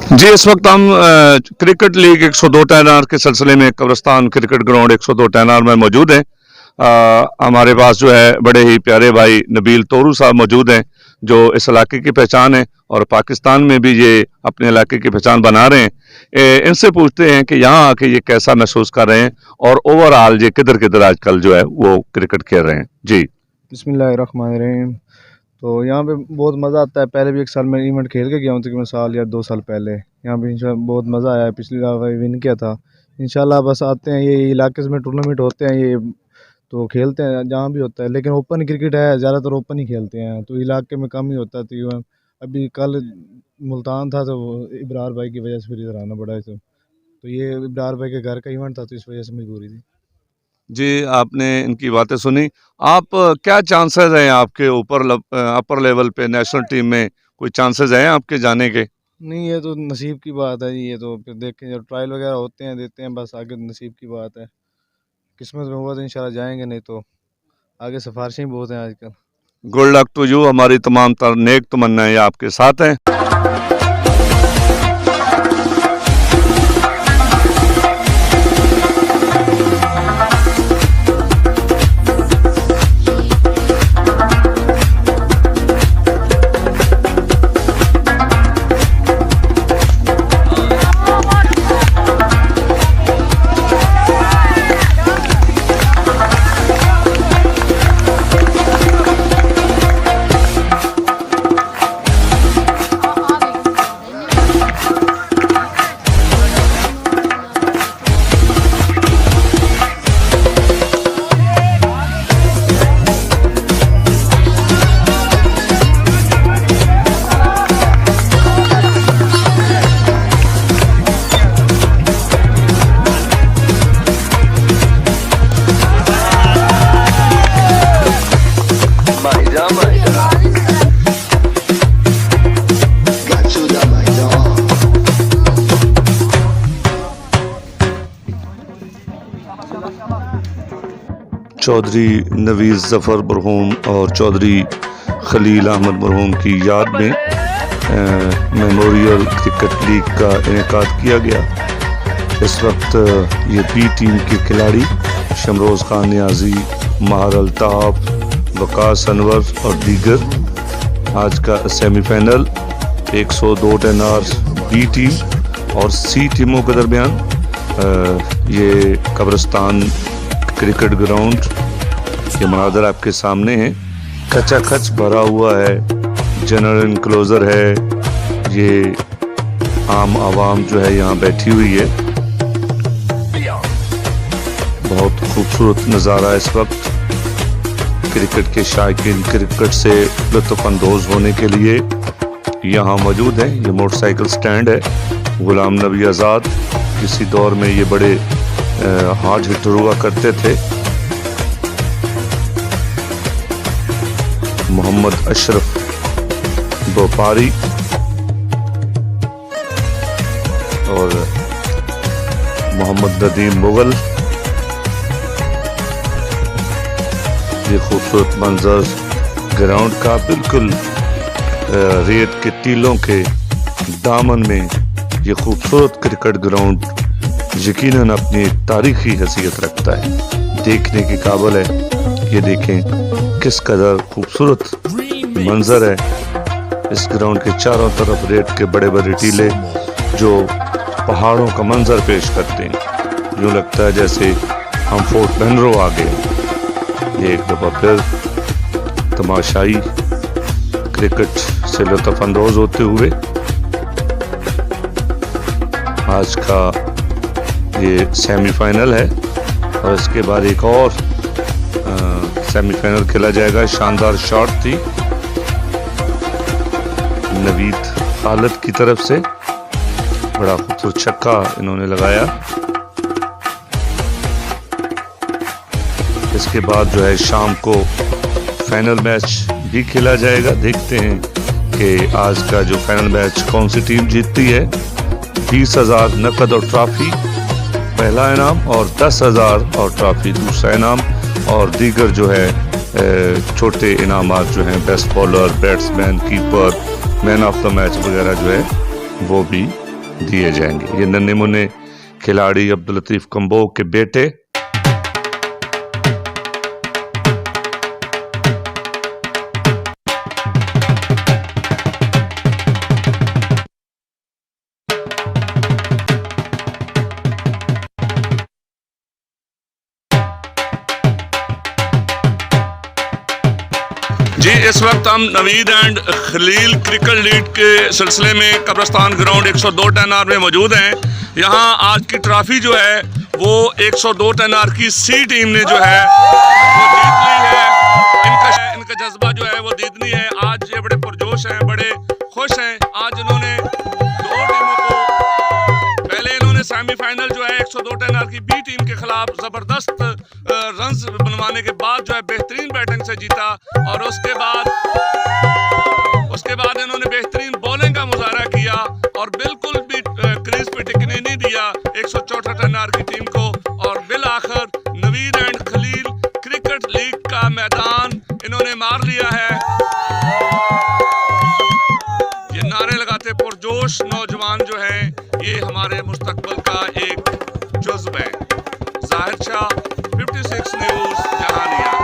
जी, इस वक्त हम क्रिकेट लीग 102 टेनर के सिलसिले में कब्रिस्तान क्रिकेट ग्राउंड 102 टेनर में मौजूद हैं। हमारे पास जो है बड़े ही प्यारे भाई नबील तोरू साहब मौजूद हैं, जो इस इलाके की पहचान है और पाकिस्तान में भी ये अपने इलाके की पहचान बना रहे हैं। इनसे पूछते हैं कि यहाँ आके ये कैसा महसूस कर रहे हैं और ओवरऑल ये किधर किधर आजकल जो है वो क्रिकेट खेल रहे हैं। जी बिस्मिल्लाहिर्रहमानिर्रहीम। तो यहाँ पे बहुत मज़ा आता है। पहले भी एक साल मैं इवेंट खेल के गया हूँ, तकरीबन साल या 2 साल पहले। यहाँ पे इंशाल्लाह बहुत मज़ा आया है। पिछली दफ़ा विन किया था। इंशाल्लाह बस आते हैं, ये इलाके में टूर्नामेंट होते हैं ये, तो खेलते हैं जहाँ भी होता है। लेकिन ओपन क्रिकेट है, ज़्यादातर ओपन ही खेलते हैं, तो इलाके में कम ही होता है। तकरीबन अभी कल मुल्तान था, तो वो इब्रार भाई की वजह से फिर इधर आना पड़ा है। तो ये इब्रार भाई के घर का इवेंट था, तो इस वजह से मजबूरी थी। जी, आपने इनकी बातें सुनी। आप क्या चांसेस हैं आपके ऊपर अपर लेवल पे नेशनल टीम में कोई चांसेस हैं आपके जाने के? नहीं, ये तो नसीब की बात है जी। ये तो फिर देखें, जब ट्रायल वगैरह होते हैं देते हैं, बस आगे नसीब की बात है। किस्मत में हुआ तो इंशाल्लाह जाएंगे, नहीं तो आगे सिफारिशें ही बहुत हैं आजकल। Good luck to you. हमारी तमाम तर नेक तमन्नाएं आपके साथ हैं। चौधरी नवीज़ ज़फ़र मरहूम और चौधरी खलील अहमद मरहूम की याद में मेमोरियल क्रिकेट लीग का इनेकाद किया गया। इस वक्त ये बी टीम के खिलाड़ी शमरोज़ खान नियाज़ी, महर अल्ताफ़, वकास अनवर और दीगर आज का सेमीफाइनल 102 टेनर बी टीम और सी टीमों के दरमियान ये कब्रिस्तान क्रिकेट ग्राउंड के मनाज़र आपके सामने हैं। खचाखच भरा हुआ है, जनरल इनक्लोज़र है। ये आम आवाम जो है यहाँ बैठी हुई है। बहुत खूबसूरत नज़ारा इस वक्त। क्रिकेट के शायकीन क्रिकेट से लुत्फ़अंदोज़ होने के लिए यहाँ मौजूद है। ये मोटरसाइकिल स्टैंड है। गुलाम नबी आज़ाद किसी दौर में ये बड़े हार्ड हिटर हुआ करते थे। मोहम्मद अशरफ व्यापारी और मोहम्मद नदीम मुगल। ये खूबसूरत मंजर ग्राउंड का, बिल्कुल रेत के टीलों के दामन में ये खूबसूरत क्रिकेट ग्राउंड यकीनन अपनी तारीखी हैसियत रखता है, देखने के काबिल है। ये देखें किस कदर खूबसूरत मंजर है। इस ग्राउंड के चारों तरफ रेत के बड़े बड़े टीले जो पहाड़ों का मंजर पेश करते हैं। यूँ लगता है जैसे हम फोर्ट पेनरो आ गए। ये एक दफ़ा फिर तमाशाई क्रिकेट से लुत्फ़अंदोज़ होते हुए आज का ये सेमीफाइनल है और इसके बाद एक और सेमीफाइनल खेला जाएगा। शानदार शॉट थी नवीद खालिद की तरफ से, बड़ा खूबसूरत छक्का इन्होंने लगाया। इसके बाद जो है शाम को फाइनल मैच भी खेला जाएगा। देखते हैं कि आज का जो फाइनल मैच कौन सी टीम जीतती है। 20,000 नकद और ट्रॉफी पहला इनाम और 10,000 और ट्रॉफी दूसरा इनाम, और दीगर जो है छोटे इनामात जो हैं best bowler, batsman, keeper, man of the match वगैरह जो है वो भी दिए जाएंगे। ये नन्हे मुन्ने खिलाड़ी अब्दुल लतीफ कंबोग के बेटे जी। इस वक्त हम Naveed and Khalil cricket league के सिलसिले में कब्रस्तान ग्राउंड 102 10R में मौजूद हैं। यहाँ आज की ट्रॉफी जो है वो 102 10R की सी टीम ने जो है वो जीत ली है। इनका जज्बा जो है वो जीतनी है। आज ये बड़े पुरजोश हैं, बड़े खुश हैं। आज इन्होंने दो टीमों को, पहले इन्होंने सेमीफाइनल जो है 102 10R की बी टीम के खिलाफ ज़बरदस्त रन्स बनवाने के बाद जो है बेहतरीन बैटिंग से जीता, और उसके बाद इन्होंने बेहतरीन बॉलिंग का मुजाहरा किया और बिल्कुल भी क्रीज पे टिकने नहीं दिया 164 10R की टीम को। और बिल आखिर Naveed and Khalil cricket league का मैदान इन्होंने मार लिया है। ये नारे लगाते पुरजोश नौजवान जो हैं, ये हमारे मुस्तकबिल का एक